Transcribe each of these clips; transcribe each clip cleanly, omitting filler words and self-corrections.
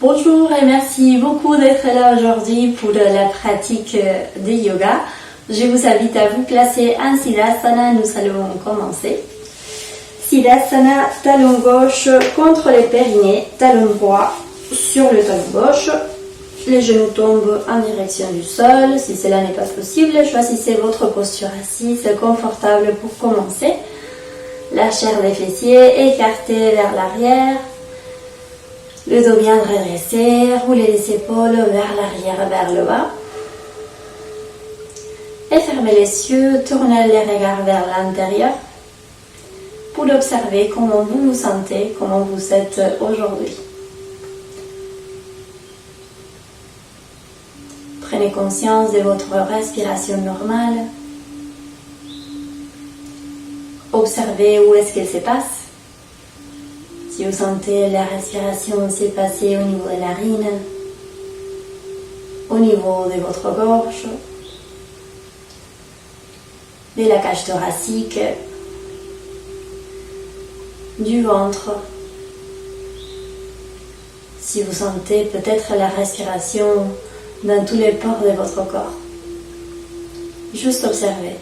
Bonjour et merci beaucoup d'être là aujourd'hui pour la pratique de yoga. Je vous invite à vous placer en Siddhasana. Nous allons commencer. Siddhasana, talon gauche contre les périnées, talon droit sur le talon gauche. Les genoux tombent en direction du sol. Si cela n'est pas possible, choisissez votre posture assise confortable pour commencer. La chair des fessiers écartée vers l'arrière. Le dos bien redressé, roulez les épaules vers l'arrière, vers le bas. Et fermez les yeux, tournez les regards vers l'intérieur pour observer comment vous vous sentez, comment vous êtes aujourd'hui. Prenez conscience de votre respiration normale. Observez où est-ce qu'elle se passe. Si vous sentez la respiration se passer au niveau des narines, au niveau de votre gorge, de la cage thoracique, du ventre. Si vous sentez peut-être la respiration dans tous les pores de votre corps, juste observez.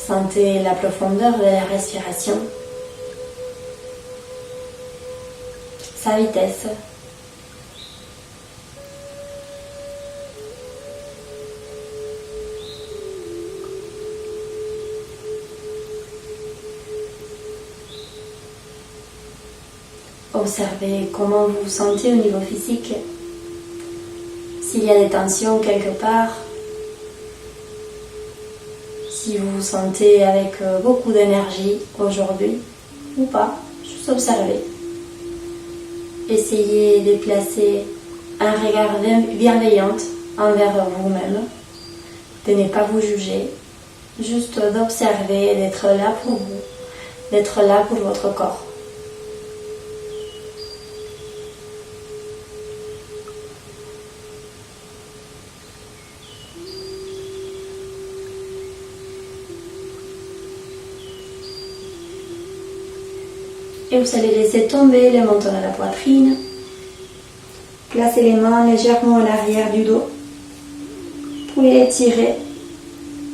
Sentez la profondeur de la respiration, sa vitesse. Observez comment vous vous sentez au niveau physique. S'il y a des tensions quelque part, si vous vous sentez avec beaucoup d'énergie aujourd'hui ou pas, juste observez. Essayez de placer un regard bienveillant envers vous-même, de ne pas vous juger, juste d'observer, d'être là pour vous, d'être là pour votre corps. Et vous allez laisser tomber les menton à la poitrine. Placez les mains légèrement à l'arrière du dos pour étirer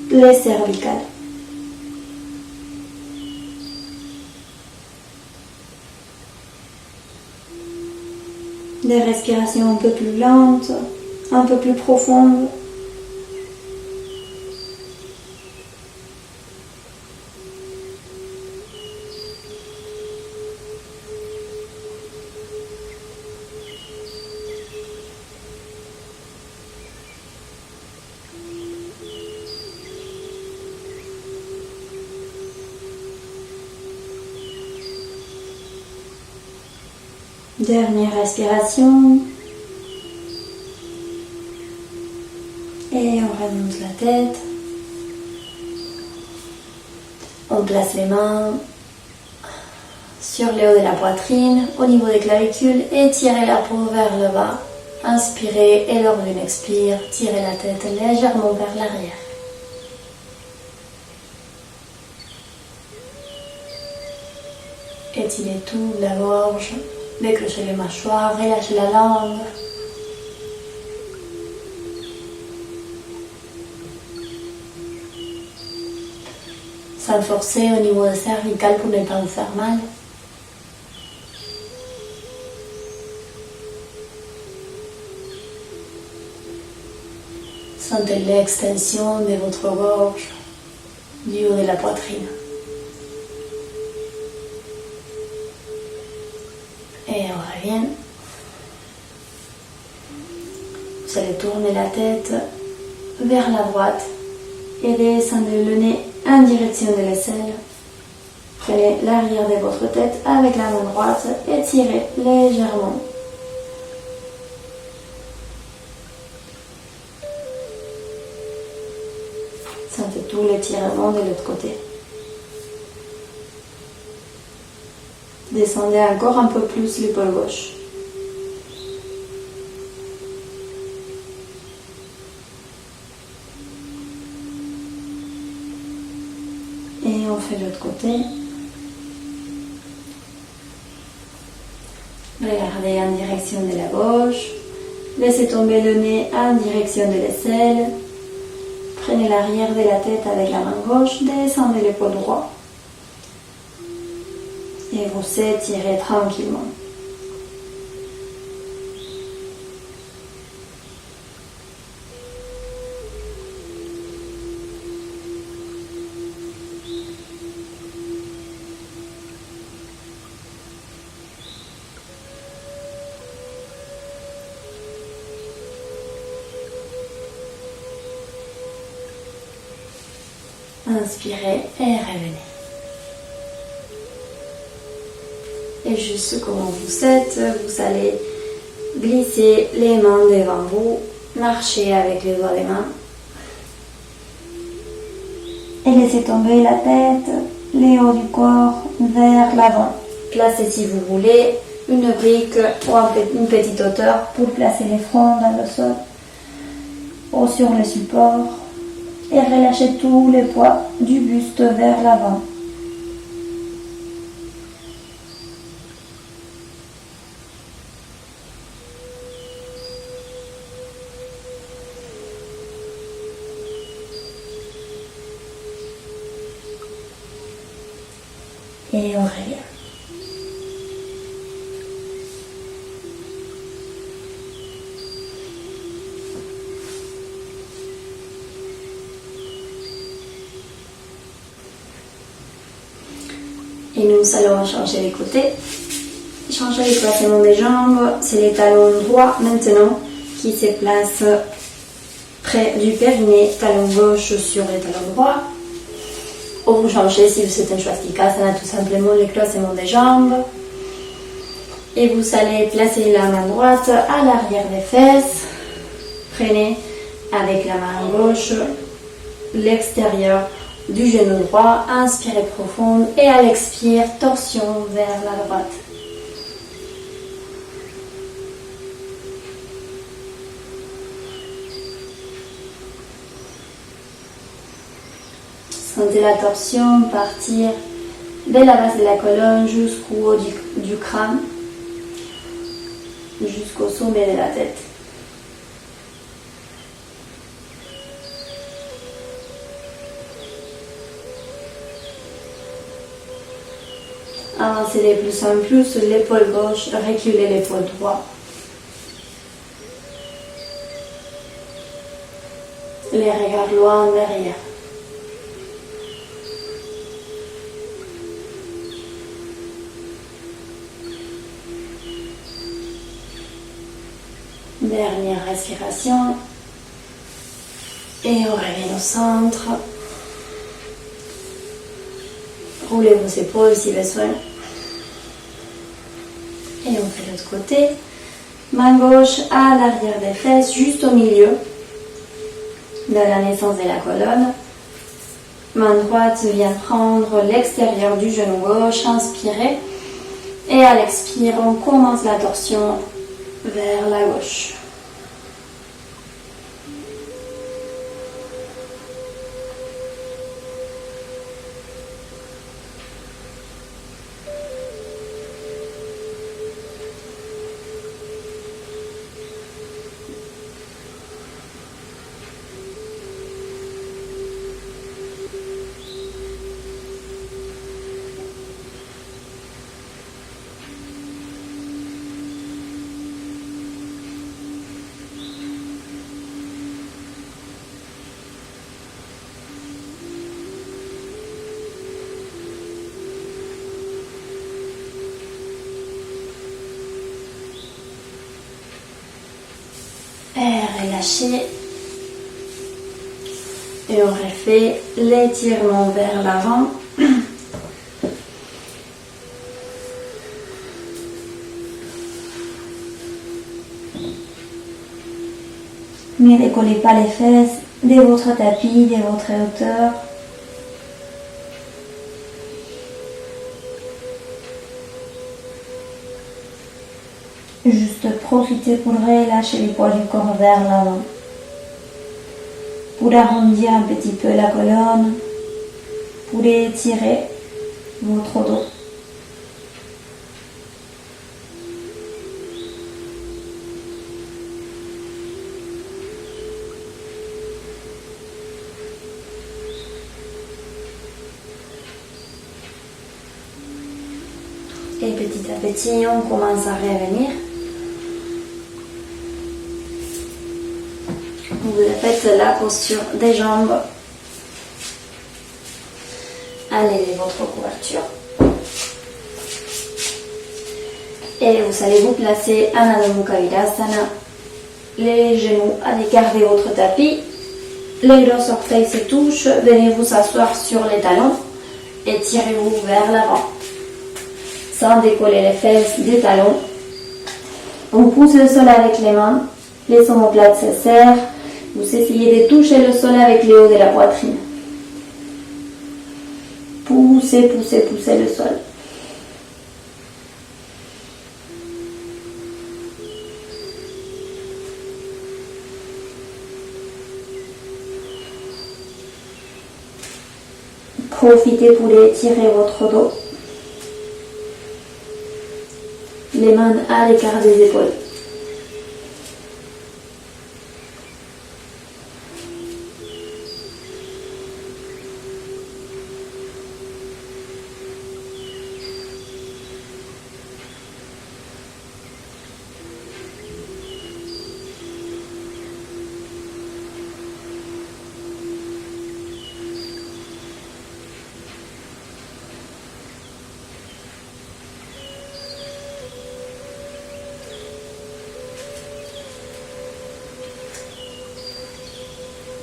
les cervicales. Des respirations un peu plus lentes, un peu plus profondes. Dernière respiration. Et on remonte la tête. On place les mains sur le haut de la poitrine, au niveau des clavicules, et tirez la peau vers le bas. Inspirez et lors d'une expire, tirez la tête légèrement vers l'arrière. Étirez tout, la gorge. Décrochez les mâchoires, relâchez la langue. Sans forcer au niveau des cervicales pour ne pas vous faire mal. Sentez l'extension de votre gorge, du haut de la poitrine. Et on revient. Vous allez tourner la tête vers la droite et descendez le nez en direction de l'aisselle. Prenez l'arrière de votre tête avec la main droite et tirez légèrement. Sentez tout l'étirement de l'autre côté. Descendez encore un peu plus l'épaule gauche. Et on fait de l'autre côté. Regardez en direction de la gauche. Laissez tomber le nez en direction de l'aisselle. Prenez l'arrière de la tête avec la main gauche. Descendez l'épaule droite. Et vous étirez tranquillement. Inspirez et revenez. Et juste comme vous êtes, vous allez glisser les mains devant vous, marcher avec les doigts des mains. Et laissez tomber la tête, les hauts du corps vers l'avant. Placez si vous voulez une brique ou une petite hauteur pour placer les fronts dans le sol ou sur le support. Et relâchez tout le poids du buste vers l'avant. Et on revient. Et nous allons changer les côtés. Changer le placement des jambes. C'est les talons droits maintenant qui se placent près du périnée. Talon gauche sur les talons droits. Ou vous changez si vous êtes un Swastikasana, tout simplement le placement des jambes. Et vous allez placer la main droite à l'arrière des fesses. Prenez avec la main gauche l'extérieur du genou droit, inspirez profond et à l'expire, torsion vers la droite. Sentez la torsion partir de la base de la colonne jusqu'au haut du crâne, jusqu'au sommet de la tête. Avancez de plus en plus l'épaule gauche, reculez l'épaule droite. Les regards loin derrière. Dernière respiration. Et on revient au centre. Roulez vos épaules si besoin. Et on fait l'autre côté. Main gauche à l'arrière des fesses, juste au milieu de la naissance de la colonne. Main droite vient prendre l'extérieur du genou gauche. Inspirez. Et à l'expire, on commence la torsion vers la gauche. Et relâchez. Et on refait l'étirement vers l'avant. Ne décollez pas les fesses de votre tapis, de votre hauteur. Juste profitez pour relâcher les poids du corps vers l'avant. Pour arrondir un petit peu la colonne, pour étirer votre dos. Et petit à petit, on commence à revenir. Vous faites la posture des jambes. Allez, votre couverture. Et vous allez vous placer en Adho Mukha Virasana. Les genoux à l'écart de votre tapis. Les gros orteils se touchent. Venez vous asseoir sur les talons et tirez-vous vers l'avant. Sans décoller les fesses des talons. On pousse le sol avec les mains. Les omoplates se serrent. Vous essayez de toucher le sol avec le haut de la poitrine. Poussez, poussez, poussez le sol. Profitez pour étirer votre dos. Les mains à l'écart des épaules.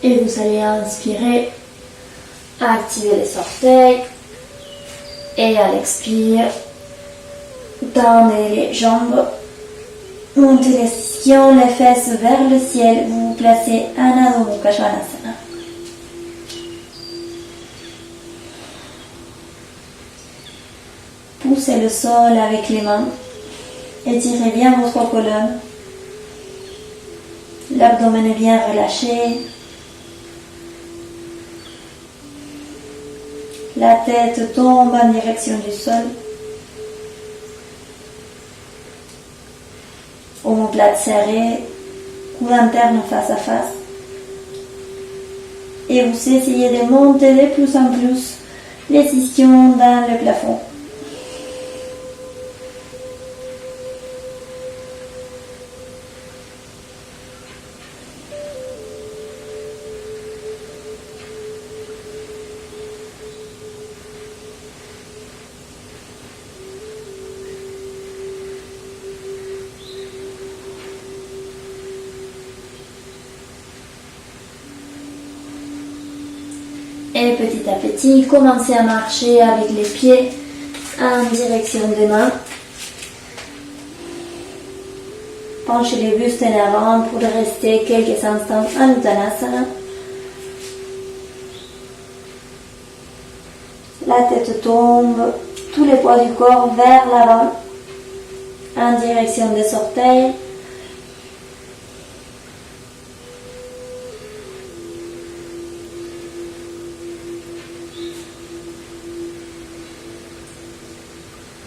Et vous allez inspirer, activer les orteils. Et à l'expire, tendez les jambes, montez les ischions, les fesses vers le ciel. Vous vous placez en Adho Mukha Svanasana. Poussez le sol avec les mains. Étirez bien votre colonne. L'abdomen est bien relâché. La tête tombe en direction du sol. Omoplate serrée, coude interne face à face. Et vous essayez de monter de plus en plus les ischions dans le plafond. Et petit à petit, commencez à marcher avec les pieds en direction des mains. Penchez les bustes en avant pour rester quelques instants en Uttanasana. La tête tombe, tous les poids du corps vers l'avant, en direction des orteils.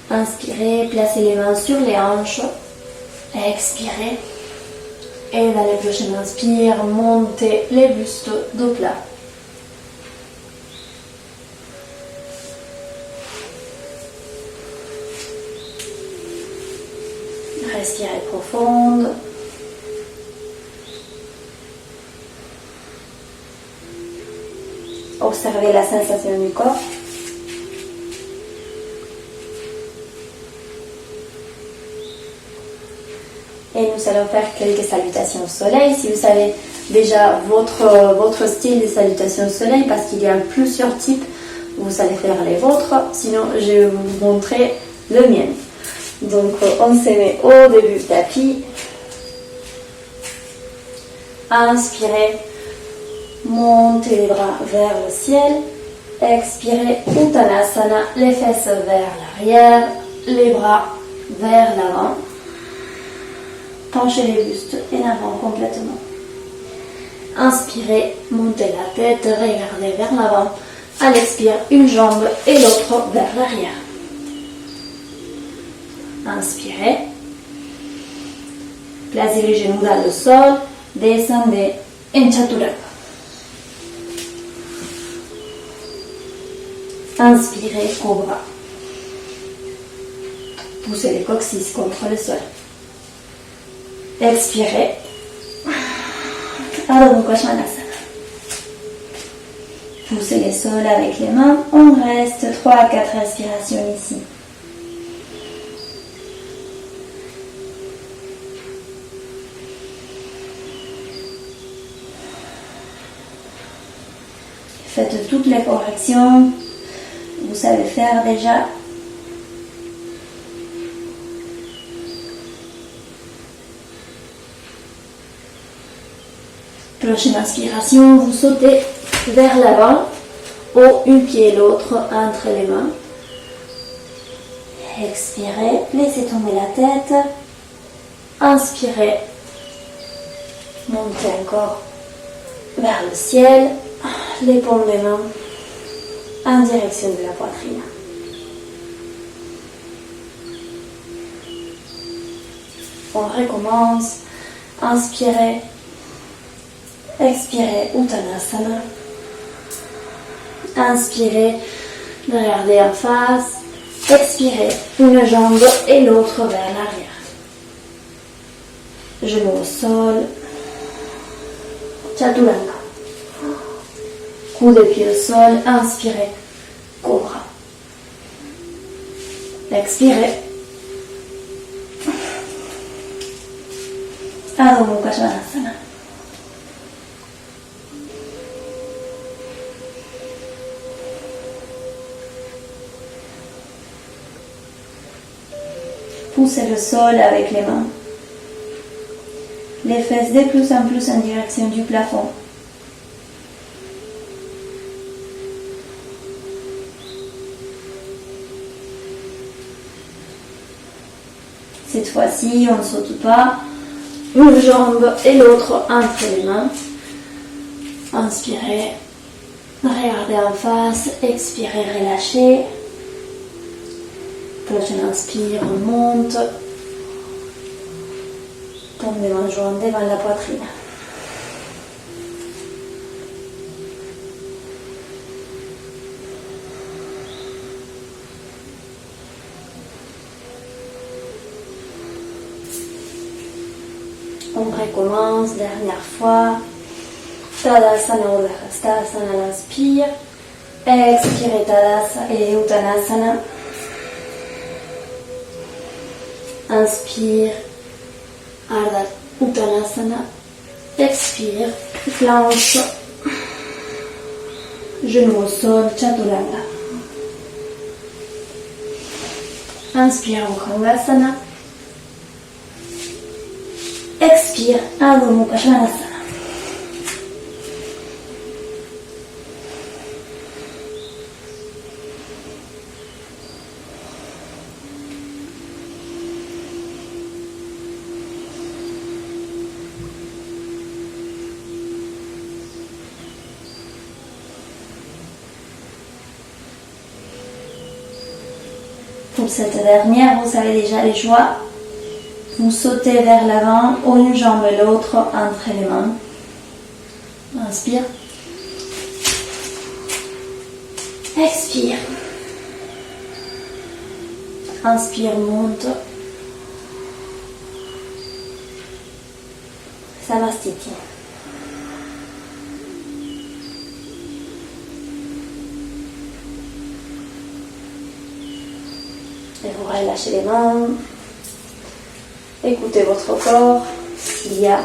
Inspirez, placez les mains sur les hanches. Expirez. Et dans le prochain inspire, montez les bustes dos plat. Respirez profonde. Observez la sensation du corps. Et nous allons faire quelques salutations au soleil. Si vous savez déjà votre style de salutation au soleil, parce qu'il y a plusieurs types, vous allez faire les vôtres. Sinon, je vais vous montrer le mien. Donc, on se met au début du tapis. Inspirez, montez les bras vers le ciel. Expirez, Uttanasana, les fesses vers l'arrière, les bras vers l'avant. Penchez les bustes en avant complètement. Inspirez, montez la tête, regardez vers l'avant. À l'expire, une jambe et l'autre vers l'arrière. Inspirez. Placez les genoux dans le sol. Descendez en Chaturanga. Inspirez, cobra. Poussez les coccyx contre le sol. Expirez. Adho Mukha Svanasana. Poussez les sols avec les mains. On reste 3 à 4 respirations ici. Faites toutes les corrections. Vous savez faire déjà. Prochaine inspiration, vous sautez vers l'avant, au un pied et l'autre entre les mains. Expirez, laissez tomber la tête. Inspirez, montez encore vers le ciel, les paumes des mains en direction de la poitrine. On recommence. Inspirez. Expirez, Uttanasana. Inspirez, regardez en face. Expirez, une jambe et l'autre vers l'arrière. Genoux au sol. Chaturanga. Coude de pied au sol. Inspirez, Cobra. Expirez. Adho Mukha Svanasana. Poussez le sol avec les mains. Les fesses de plus en plus en direction du plafond. Cette fois-ci, on ne saute pas. Une jambe et l'autre entre les mains. Inspirez. Regardez en face. Expirez, relâchez. Prochaine inspire, on monte. Tombe les mains jointes devant la poitrine. On recommence, dernière fois. Tadasana Urdhva Hastasana, l'inspire. Expirez Tadasana et Uttanasana. Inspire, Ardha Uttanasana. Expire, planche, genou au sol, Chaturanga. Inspire, Ukhangasana. Expire, Adho Mukha Svanasana. Pour cette dernière, vous savez déjà les choix. Vous sautez vers l'avant, une jambe et l'autre entre les mains. Inspire. Expire. Inspire, monte. Samastiti. Et vous relâchez les mains. Écoutez votre corps. S'il y a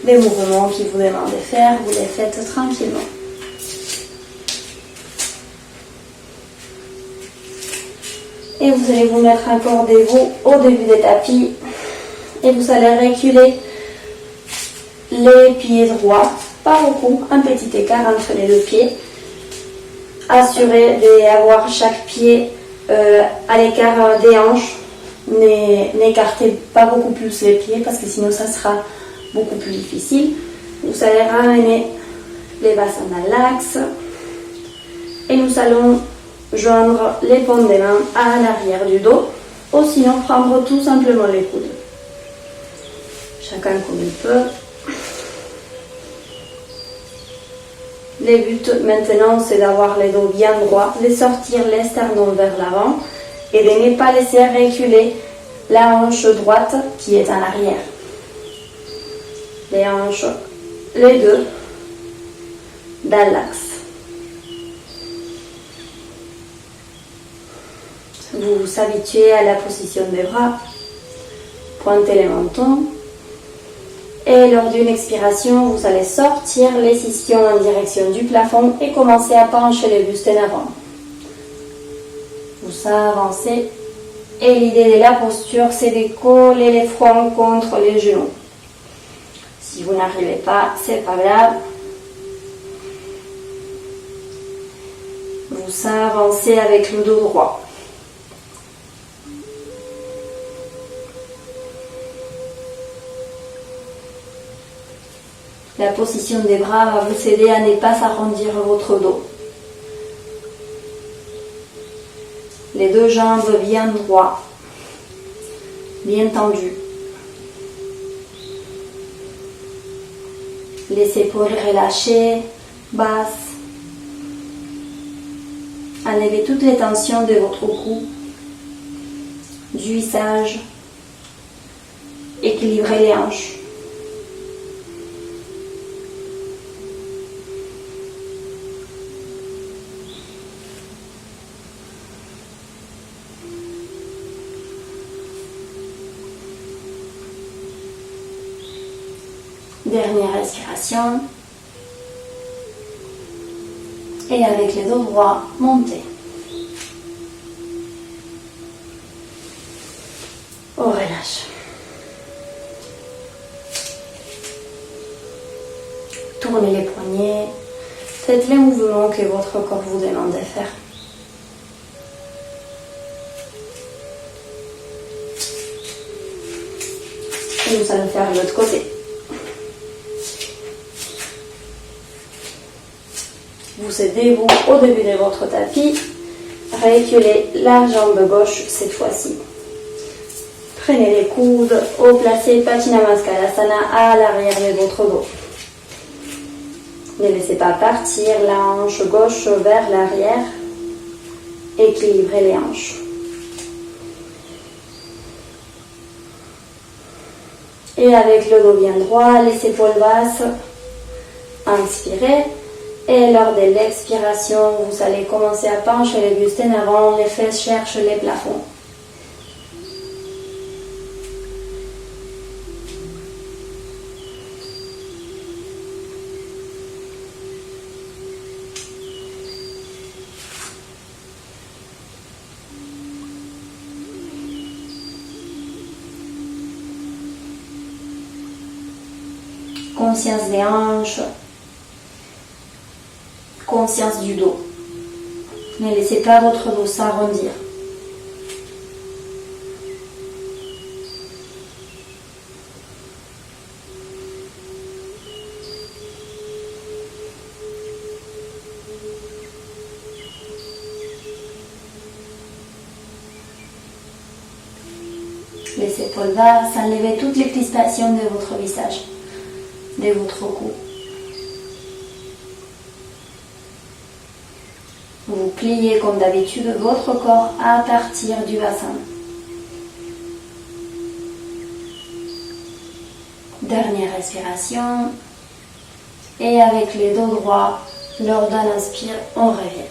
des mouvements qui vous demandent de faire, vous les faites tranquillement. Et vous allez vous mettre accordez-vous au début des tapis. Et vous allez reculer les pieds droits. Pas beaucoup, un petit écart entre les deux pieds. Assurez d'avoir chaque pied à l'écart des hanches. N'écartez pas beaucoup plus les pieds parce que sinon ça sera beaucoup plus difficile. Vous allez ramener les bassins dans l'axe et nous allons joindre les paumes des mains à l'arrière du dos ou sinon prendre tout simplement les coudes. Chacun comme il peut. Le but maintenant c'est d'avoir les dos bien droits, de sortir les sternums vers l'avant et de ne pas laisser reculer la hanche droite qui est en arrière. Les hanches, les deux, dans l'axe. Vous vous habituez à la position des bras, pointez les mentons et lors d'une expiration, vous allez sortir les ischions en direction du plafond et commencer à pencher le buste en avant. Vous avancez et l'idée de la posture, c'est de coller les fronts contre les genoux. Si vous n'arrivez pas, c'est pas grave. Vous avancez avec le dos droit. La position des bras va vous aider à ne pas arrondir votre dos. Les deux jambes bien droites, bien tendues. Les épaules relâchées, basses. Enlevez toutes les tensions de votre cou, du visage. Équilibrez les hanches. Dernière respiration. Et avec les dos droits, montez. On relâche. Tournez les poignets. Faites les mouvements que votre corps vous demande de faire. Et nous allons faire l'autre côté. Vous êtes debout au début de votre tapis. Reculez la jambe gauche cette fois-ci. Prenez les coudes au placé Paschimottanasana à l'arrière de votre dos. Ne laissez pas partir la hanche gauche vers l'arrière. Équilibrez les hanches. Et avec le dos bien droit, les épaules basses, inspirez. Et lors de l'expiration, vous allez commencer à pencher les bustes en avant, les fesses cherchent les plafonds. Conscience des hanches. Conscience du dos. Ne laissez pas votre dos s'arrondir. Les épaules basses, enlevez toutes les crispations de votre visage, de votre cou. Vous pliez comme d'habitude votre corps à partir du bassin. Dernière respiration. Et avec les dos droits, lors d'un inspire, on revient.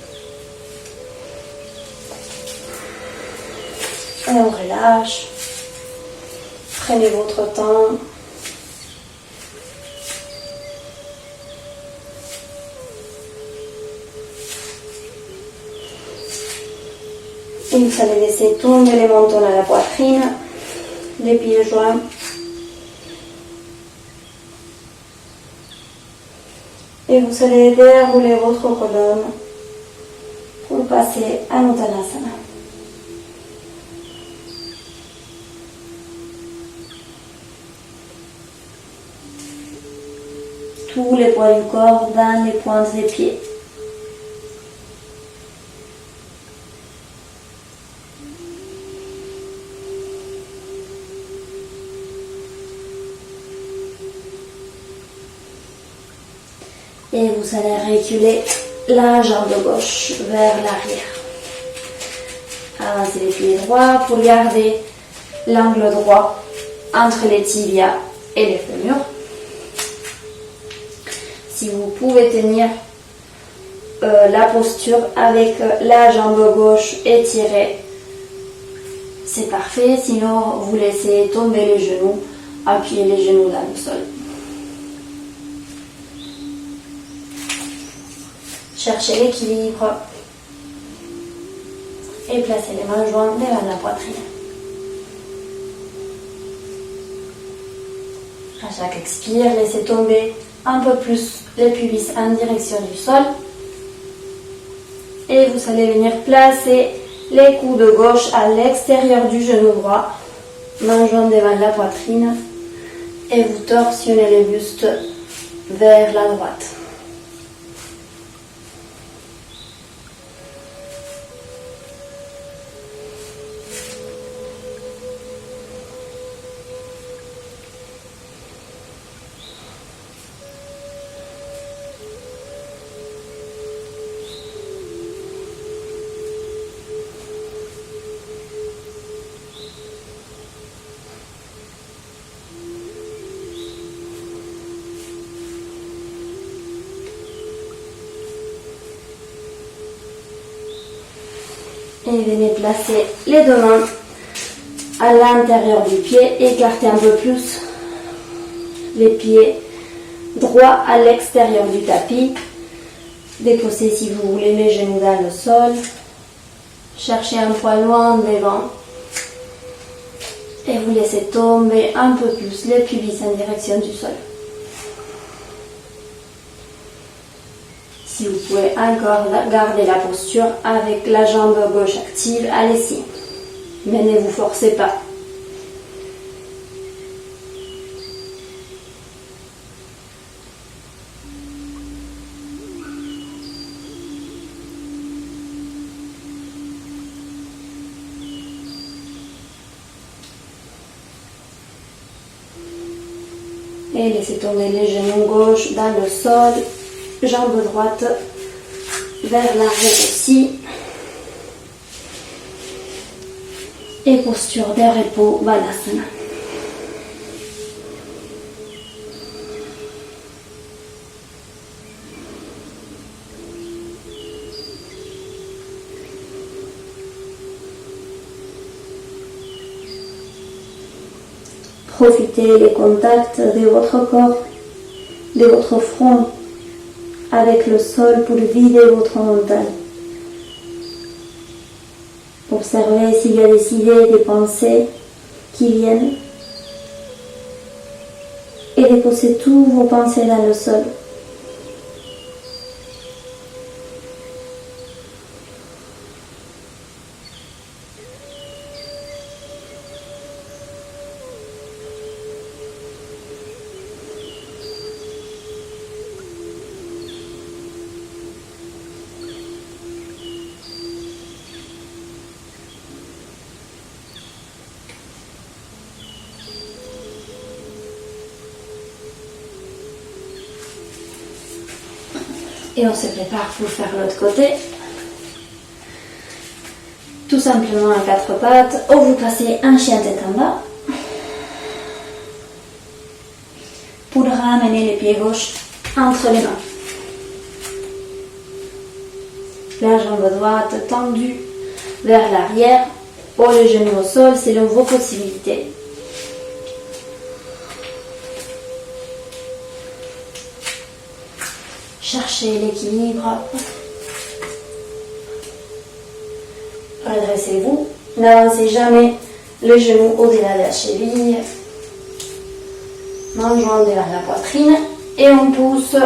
Et on relâche. Prenez votre temps. Et vous allez laisser tomber les mentons à la poitrine, les pieds joints. Et vous allez dérouler votre colonne pour passer à Uttanasana. Tous les poids du corps dans les pointes des pieds. Et vous allez reculer la jambe gauche vers l'arrière. Avancez les pieds droits pour garder l'angle droit entre les tibias et les fémurs. Si vous pouvez tenir la posture avec la jambe gauche étirée, c'est parfait. Sinon, vous laissez tomber les genoux, appuyez les genoux dans le sol. Cherchez l'équilibre et placez les mains jointes devant la poitrine. À chaque expire, laissez tomber un peu plus les pubis en direction du sol. Et vous allez venir placer les coudes gauche à l'extérieur du genou droit, main jointe devant la poitrine, et vous torsionnez les bustes vers la droite. Et venez placer les deux mains à l'intérieur du pied, écartez un peu plus les pieds droits à l'extérieur du tapis. Déposez si vous voulez les genoux dans le sol. Cherchez un poil loin devant. Et vous laissez tomber un peu plus les pubis en direction du sol. Si vous pouvez encore garder la posture avec la jambe gauche active, allez-y. Mais ne vous forcez pas. Et laissez tomber les genoux gauche dans le sol. Jambe droite vers l'arrière aussi. Et posture de repos, Balasana. Profitez des contacts de votre corps, de votre front avec le sol pour vider votre mental. Observez s'il y a des idées, des pensées qui viennent et déposez tous vos pensées dans le sol. Et on se prépare pour faire l'autre côté. Tout simplement à quatre pattes, ou vous placez un chien tête en bas. Pour ramener les pieds gauches entre les mains. La jambe droite tendue vers l'arrière, ou les genoux au sol selon vos possibilités. Cherchez l'équilibre. Redressez-vous. N'avancez jamais les genoux au-delà de la cheville. Main jointe vers la poitrine. Et on pousse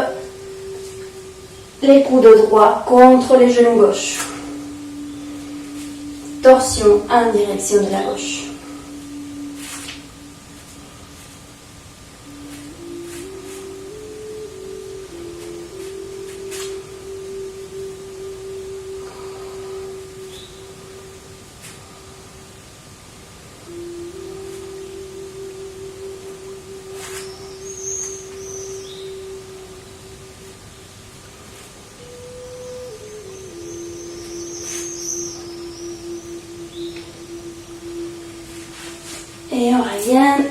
les coudes droits contre les genoux gauches. Torsion en direction de la gauche. Et on revient.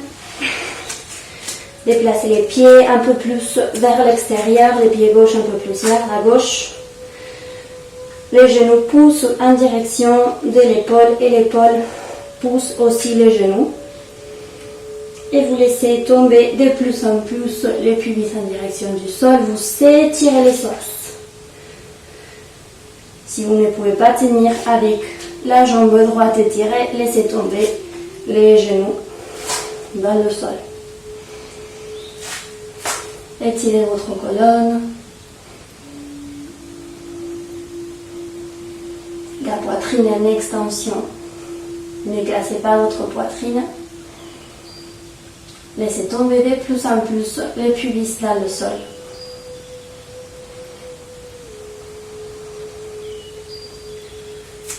Déplacez les pieds un peu plus vers l'extérieur, les pieds gauche un peu plus vers la gauche. Les genoux poussent en direction de l'épaule et l'épaule pousse aussi les genoux. Et vous laissez tomber de plus en plus les pubis en direction du sol. Vous étirez les os. Si vous ne pouvez pas tenir avec la jambe droite étirée, laissez tomber les genoux dans le sol. Étirez votre colonne. La poitrine en extension. Ne cassez pas votre poitrine. Laissez tomber de plus en plus les pubis dans le sol.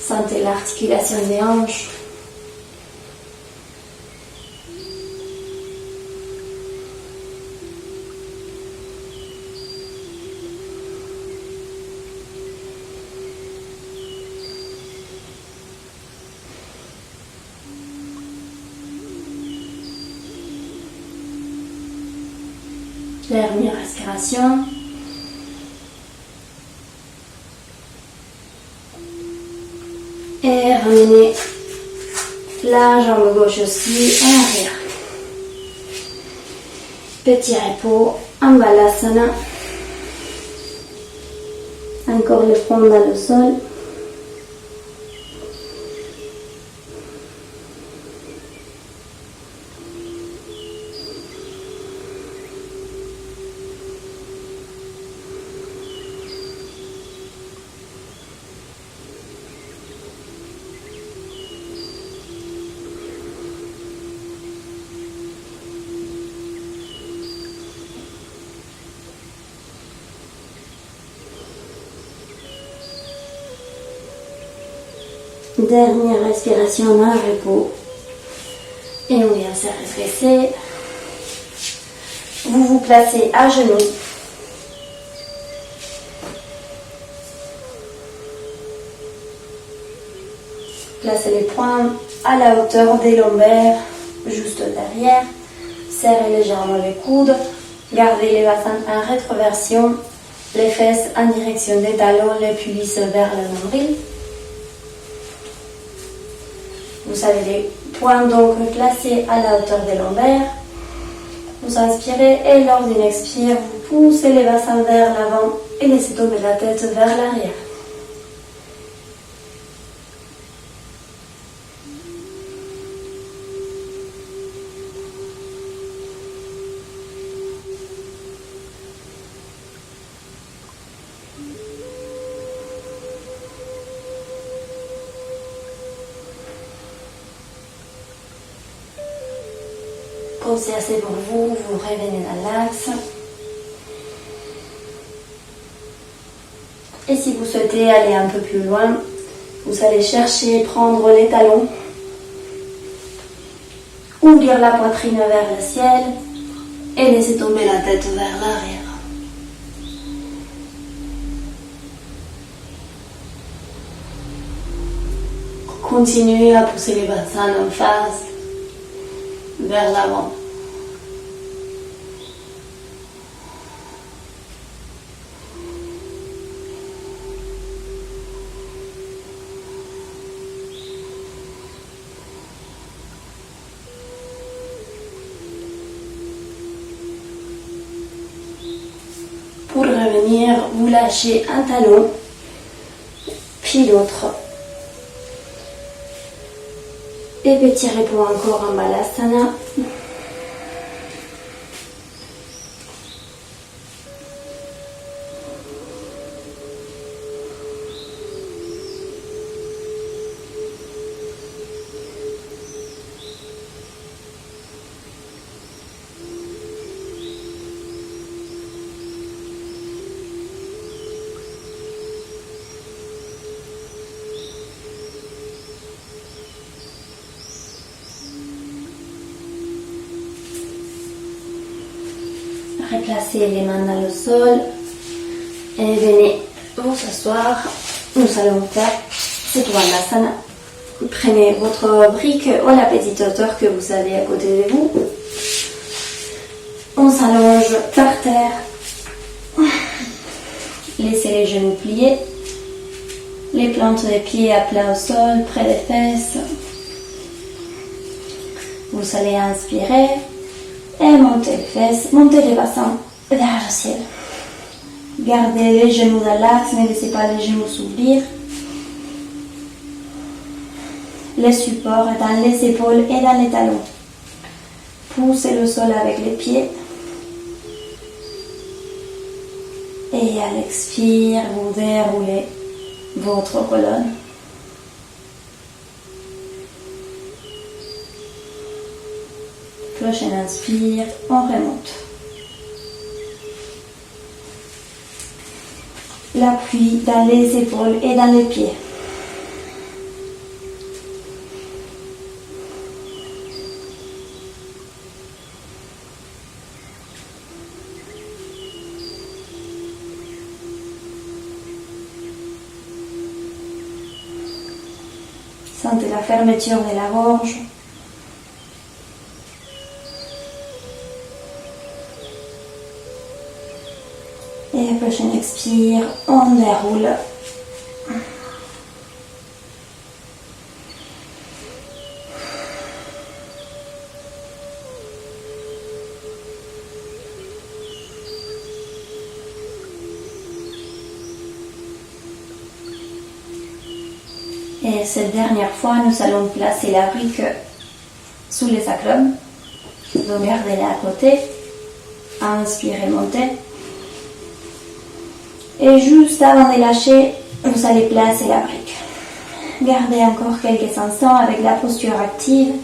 Sentez l'articulation des hanches. Dernière respiration. Et ramenez la jambe gauche aussi en arrière. Petit repos en balasana. Encore le front dans le sol. Dernière respiration dans le repos. Et on vient se redresser. Vous vous placez à genoux. Placez les poings à la hauteur des lombaires, juste derrière. Serrez légèrement les coudes. Gardez les bassins en rétroversion. Les fesses en direction des talons, les pubis vers le nombril. Vous avez les poings donc placés à la hauteur des lombaires. Vous inspirez et lors d'une expire, vous poussez les bassins vers l'avant et laissez tomber la tête vers l'arrière. Quand c'est assez pour vous, vous revenez dans l'axe. Et si vous souhaitez aller un peu plus loin, vous allez chercher, prendre les talons, ouvrir la poitrine vers le ciel et laisser tomber la tête vers l'arrière. Continuez à pousser les bassins en face, vers l'avant. Pour revenir, vous lâchez un talon, puis l'autre. Et petit repos encore en balasana. Replacez les mains dans le sol et venez vous asseoir. Nous allons faire Setuandasana. Vous prenez votre brique ou la petite hauteur que vous avez à côté de vous. On s'allonge par terre. Laissez les genoux pliés. Les plantes des pieds à plat au sol, près des fesses. Vous allez inspirer et monter les fesses, monter les bassins vers le ciel. Gardez les genoux à l'axe, ne laissez pas les genoux s'ouvrir. Les supports dans les épaules et dans les talons. Poussez le sol avec les pieds. Et à l'expire, vous déroulez votre colonne. Prochaine inspire, on remonte. L'appui dans les épaules et dans les pieds. Sentez la fermeture de la gorge. Et à la prochaine expire, on déroule. Et cette dernière fois, nous allons placer la brique sous les sacrums. Donc gardez-la à côté. Inspirez, montez. Et juste avant de lâcher, vous allez placer la brique. Gardez encore quelques instants avec la posture active.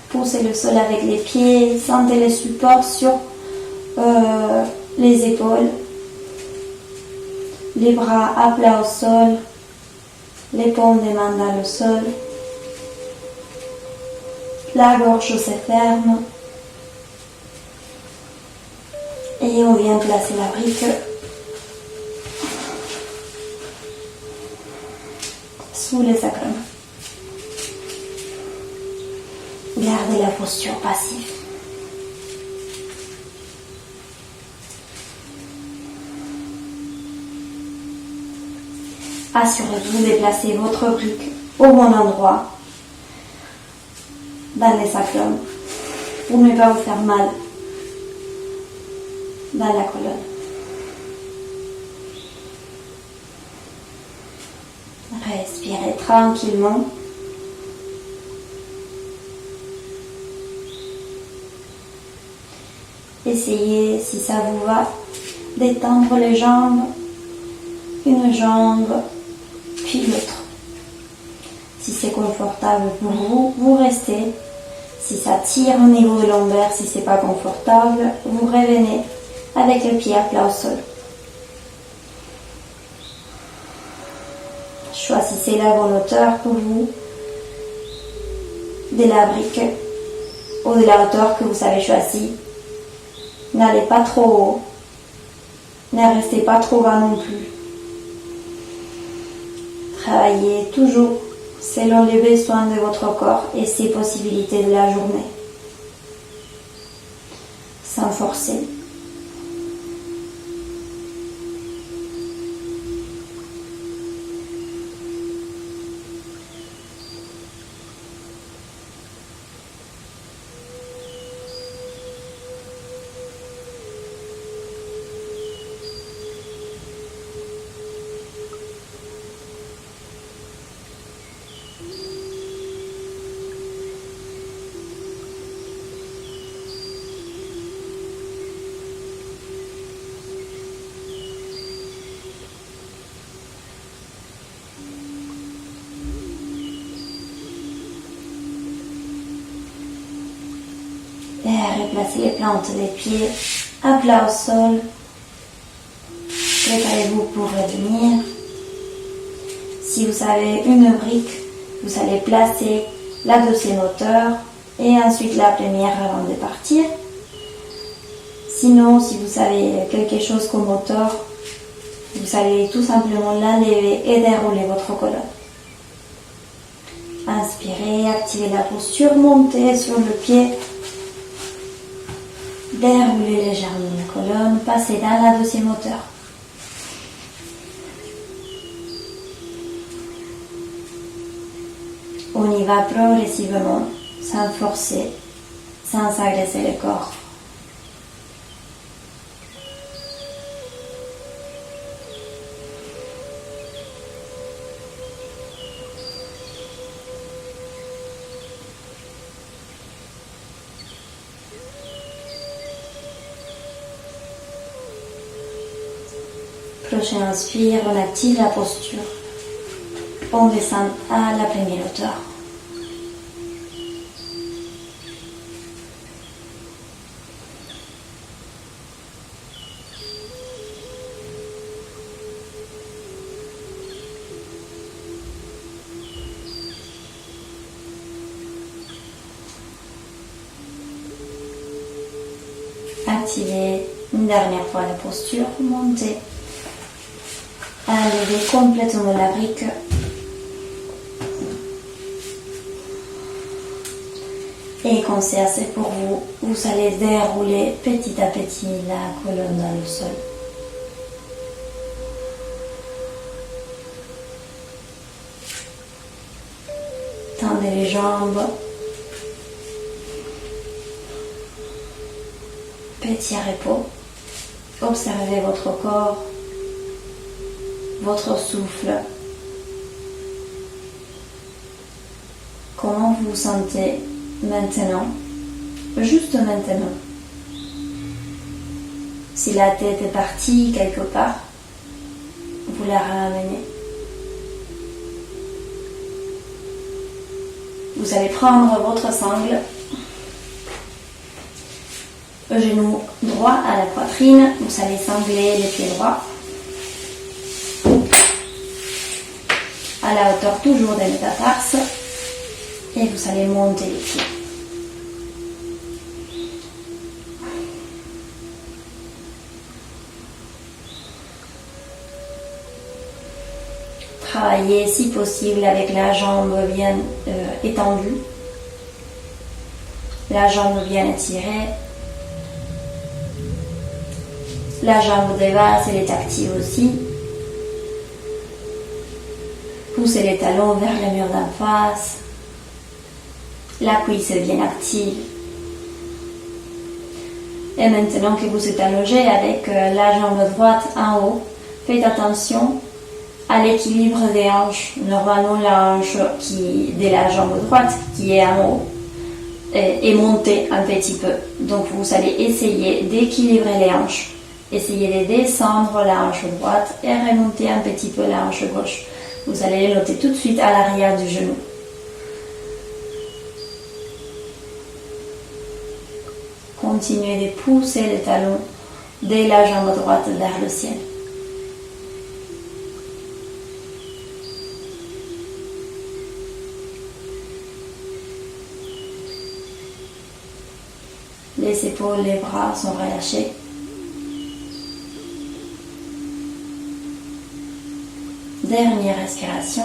Poussez le sol avec les pieds. Sentez les supports sur les épaules. Les bras à plat au sol, les paumes des mains dans le sol, la gorge se ferme et on vient placer la brique sous les sacrements. Gardez la posture passive. Assurez-vous de placer votre brique au bon endroit dans les sacrums pour ne pas vous faire mal dans la colonne. Respirez tranquillement. Essayez, si ça vous va, d'étendre les jambes, une jambe puis l'autre. Si c'est confortable pour vous, vous restez. Si ça tire au niveau de l'ombaire, si c'est pas confortable, vous revenez avec le pied à plat au sol. Choisissez la bonne hauteur pour vous de la brique ou de la hauteur que vous avez choisie. N'allez pas trop haut, ne restez pas trop bas non plus. Travaillez toujours selon les besoins de votre corps et ses possibilités de la journée, sans forcer. Et replacez les plantes des pieds à plat au sol. Préparez-vous pour revenir. Si vous avez une brique, vous allez placer la deuxième hauteur et ensuite la première avant de partir. Sinon, si vous avez quelque chose comme hauteur, vous vous allez tout simplement l'enlever et dérouler votre colonne. Inspirez, activez la posture, montez sur le pied. Déroulez légèrement la colonne, passez dans la deuxième hauteur. On y va progressivement, sans forcer, sans agresser le corps. Prochain inspire, on active la posture. On descend à la première hauteur. Activez une dernière fois la posture, montez. Enlevez complètement la brique. Et quand c'est assez pour vous, vous allez dérouler petit à petit la colonne dans le sol. Tendez les jambes. Petit repos. Observez votre corps. Votre souffle. Comment vous vous sentez maintenant, juste maintenant. Si la tête est partie quelque part, vous la ramenez. Vous allez prendre votre sangle, genou droit à la poitrine, vous allez sangler les pieds droits. À la hauteur toujours des métatarses et vous allez monter les pieds. Travaillez si possible avec la jambe bien étendue, la jambe bien étirée, la jambe de base elle est active aussi. Poussez les talons vers le mur d'en face. La cuisse est bien active. Et maintenant que vous êtes allongé avec la jambe droite en haut, faites attention à l'équilibre des hanches. Normalement, la hanche de la jambe droite qui est en haut est montée un petit peu. Donc vous allez essayer d'équilibrer les hanches. Essayez de descendre la hanche droite et remonter un petit peu la hanche gauche. Vous allez le noter tout de suite à l'arrière du genou. Continuez de pousser les talons de la jambe droite vers le ciel. Les épaules, les bras sont relâchés. Dernière respiration.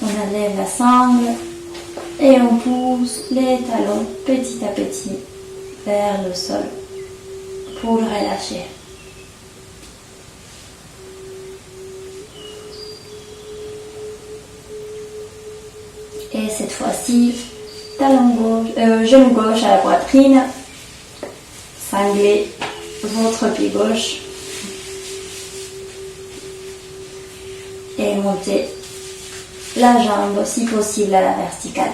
On enlève la sangle et on pousse les talons petit à petit vers le sol pour relâcher. Et cette fois-ci, genou gauche à la poitrine, sanglez votre pied gauche et montez la jambe si possible à la verticale.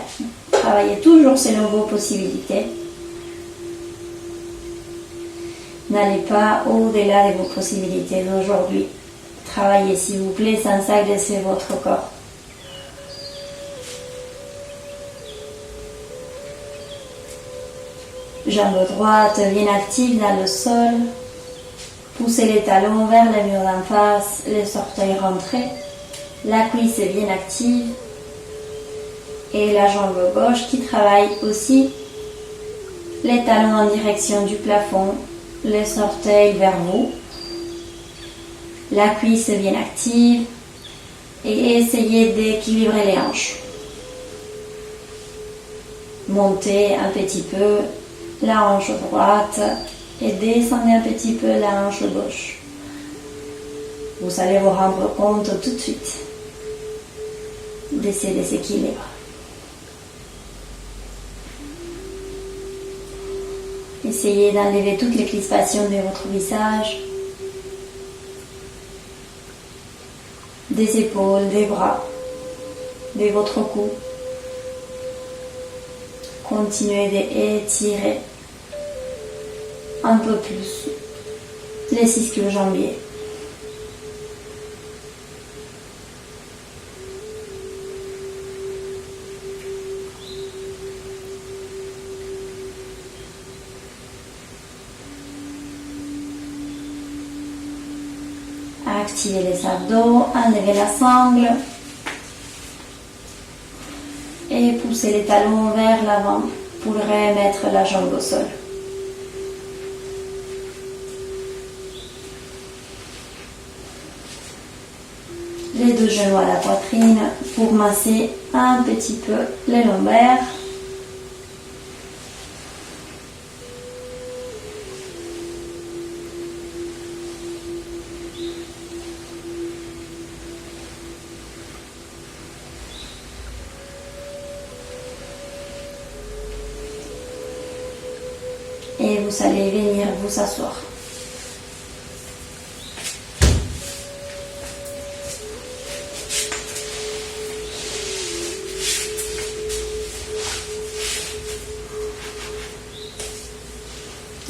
Travaillez toujours selon vos possibilités. N'allez pas au-delà de vos possibilités d'aujourd'hui. Travaillez s'il vous plaît sans agresser votre corps. Jambe droite bien active dans le sol. Poussez les talons vers le mur d'en face, les orteils rentrés. La cuisse est bien active. Et la jambe gauche qui travaille aussi. Les talons en direction du plafond, les orteils vers vous. la cuisse bien active et essayez d'équilibrer les hanches. Montez un petit peu la hanche droite et descendez un petit peu la hanche gauche. Vous allez vous rendre compte tout de suite de ces déséquilibres. Essayez d'enlever toutes les crispations de votre visage, des épaules, des bras, de votre cou. Continuez d'étirer un peu plus les ischio-jambiers. Activez les abdos, enlevez la sangle et poussez les talons vers l'avant pour remettre la jambe au sol. Les deux genoux à la poitrine pour masser un petit peu les lombaires. Et vous allez venir vous asseoir.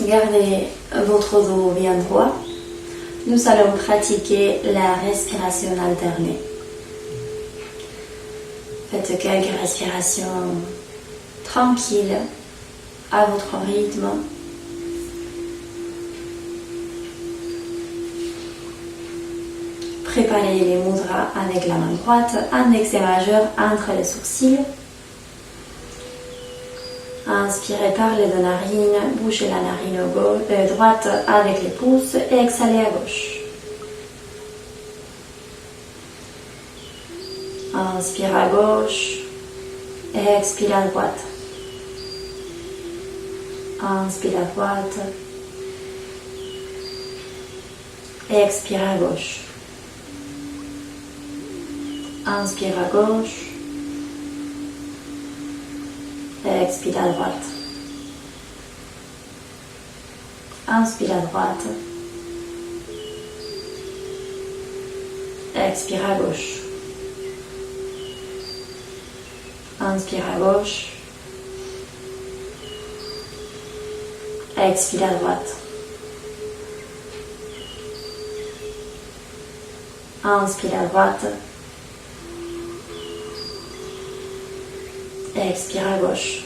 Gardez votre dos bien droit. Nous allons pratiquer la respiration alternée. Faites quelques respirations tranquilles à votre rythme. Préparez les mudras avec la main droite, index et majeur entre les sourcils. Inspirez par les deux narines, bouchez la narine droite avec les pouces et exhalez à gauche. Inspire à gauche et expire à droite. Inspire à droite et expire à gauche. Inspire à gauche et expire à droite. Inspire à droite. Expire à gauche. Inspire à gauche. Expire à droite. Inspire à droite. Expire à gauche.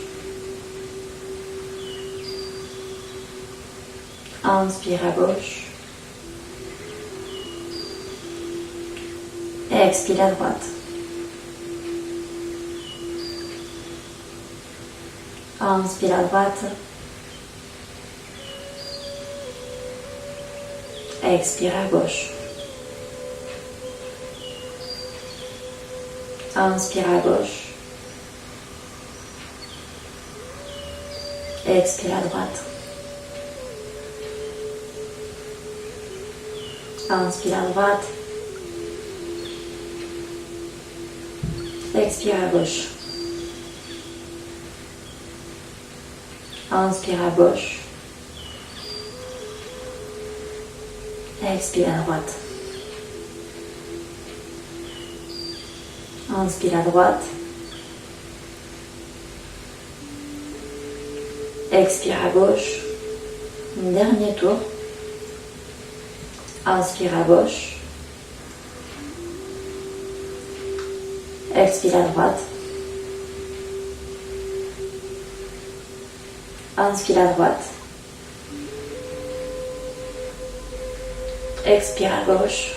Inspire à gauche. Expire à droite. Inspire à droite. Expire à gauche. Inspire à gauche. Expire à droite. Inspire à droite. Expire à gauche. Inspire à gauche. Expire à droite. Inspire à droite. Expire à gauche. Dernier tour. Inspire à gauche. Expire à droite. Inspire à droite. Expire à gauche.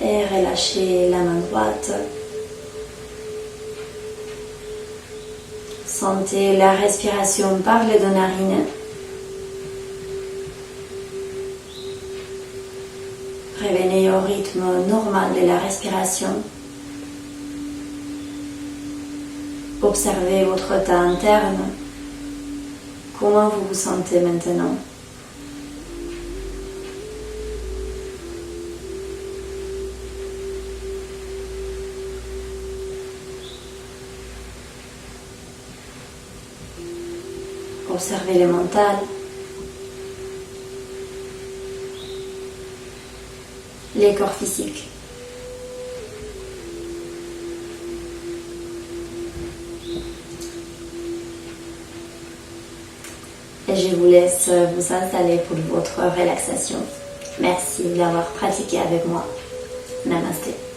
Et relâchez la main droite. Sentez la respiration par les deux narines. Revenez au rythme normal de la respiration. Observez votre état interne. Comment vous vous sentez maintenant? Observez le mental. Les corps physiques. Et je vous laisse vous installer pour votre relaxation. Merci d'avoir pratiqué avec moi. Namasté.